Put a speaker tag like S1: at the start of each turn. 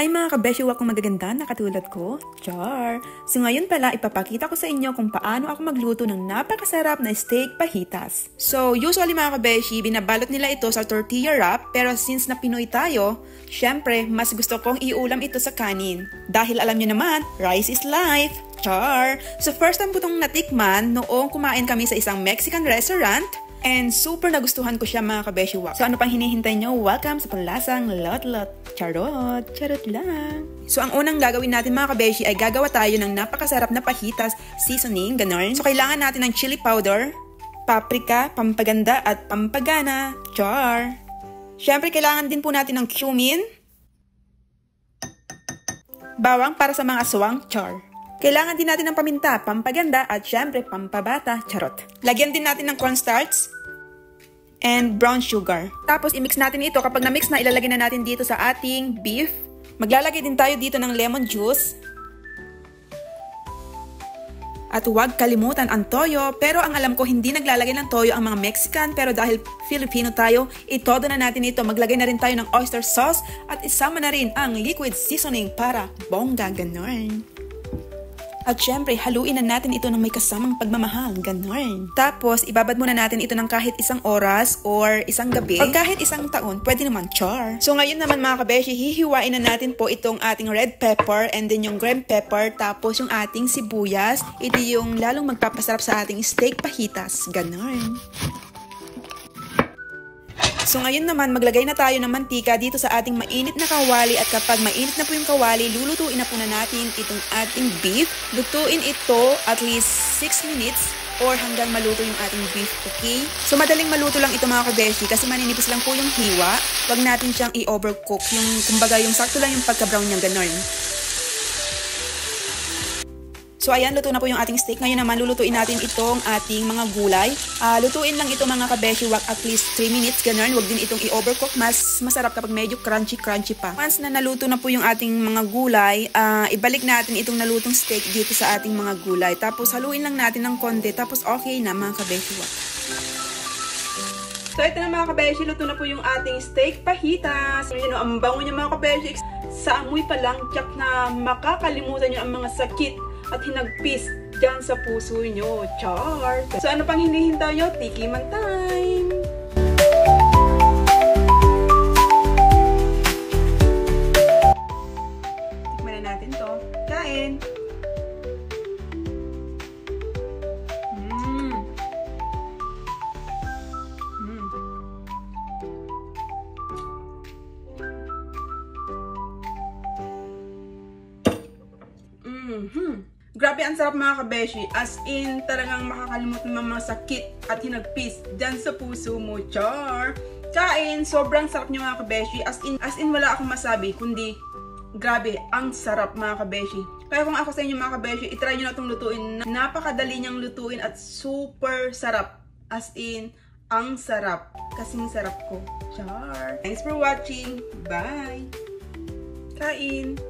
S1: Hi mga kabesyo akong magaganda na katulad ko, Char! So ngayon pala ipapakita ko sa inyo kung paano ako magluto ng napakasarap na steak fajitas. So usually mga kabeshi, binabalot nila ito sa tortilla wrap, pero since na Pinoy tayo, syempre mas gusto kong iulam ito sa kanin. Dahil alam nyo naman, rice is life! Char! So first time ko itong natikman noong kumain kami sa isang Mexican restaurant. And super nagustuhan ko siya mga kabeshiwak. So ano pang hinihintay nyo? Welcome sa Panlasang Lot-Lot. Charot! Charot lang! So ang unang gagawin natin mga kabeshi ay gagawa tayo ng napakasarap na fajitas seasoning, ganon. So kailangan natin ng chili powder, paprika, pampaganda at pampagana. Char! Siyempre kailangan din po natin ng cumin, bawang para sa mga aswang. Char! Kailangan din natin ng paminta, pampaganda, at syempre, pampabata, charot. Lagyan din natin ng cornstarch and brown sugar. Tapos, i-mix natin ito. Kapag na-mix na, ilalagay na natin dito sa ating beef. Maglalagay din tayo dito ng lemon juice. At huwag kalimutan ang toyo. Pero ang alam ko, hindi naglalagay ng toyo ang mga Mexican. Pero dahil Filipino tayo, itodo na natin ito. Maglagay na rin tayo ng oyster sauce. At isama na rin ang liquid seasoning para bongga, ganon. At syempre, haluin na natin ito ng may kasamang pagmamahal, ganon. Tapos, ibabad muna natin ito ng kahit isang oras or isang gabi. Or kahit isang taon, pwede naman, char. So ngayon naman mga kabeshi, hihiwain na natin po itong ating red pepper and then yung green pepper. Tapos yung ating sibuyas. Ito yung lalong magpapasarap sa ating steak fajitas, ganon. So ngayon naman, maglagay na tayo ng mantika dito sa ating mainit na kawali at kapag mainit na po yung kawali, lulutuin na po na natin itong ating beef. Lutuin ito at least 6 minutes or hanggang maluto yung ating beef, okay? So madaling maluto lang ito mga kabeshi kasi maninipis lang po yung hiwa. Huwag natin siyang i-overcook, yung kumbaga yung sakto lang yung pagka-brown niya, ganon. So ayan, luto na po yung ating steak. Ngayon naman, lulutuin natin itong ating mga gulay. Lutuin lang ito mga kabeshiwak at least 3 minutes, ganun. Huwag din itong i-overcook. Mas masarap kapag medyo crunchy pa. Once na naluto na po yung ating mga gulay, ibalik natin itong nalutong steak dito sa ating mga gulay. Tapos haluin lang natin ng konti. Tapos okay na mga kabeshiwak. So ito na mga kabeshi, luto na po yung ating steak fajitas. Ngayon, ang bango niya mga kabeshi. Sa amoy pa lang, tiyak na makakalimutan niyo ang mga sakit at hinagpis dyan sa puso nyo. Char! So ano pang hinihintay nyo? Tikiman time! Tikman na natin to. Kain! Grabe, ang sarap mga kabeshi. As in, talagang makakalimutan ng mga sakit at hinagpis dyan sa puso mo. Char! Kain! Sobrang sarap niya mga kabeshi. As in wala akong masabi, kundi grabe, ang sarap mga kabeshi. Kaya kung ako sa inyo mga kabeshi, itry nyo na itong lutuin. Napakadali niyang lutuin at super sarap. As in, ang sarap. Kasing sarap ko. Char! Thanks for watching. Bye! Kain!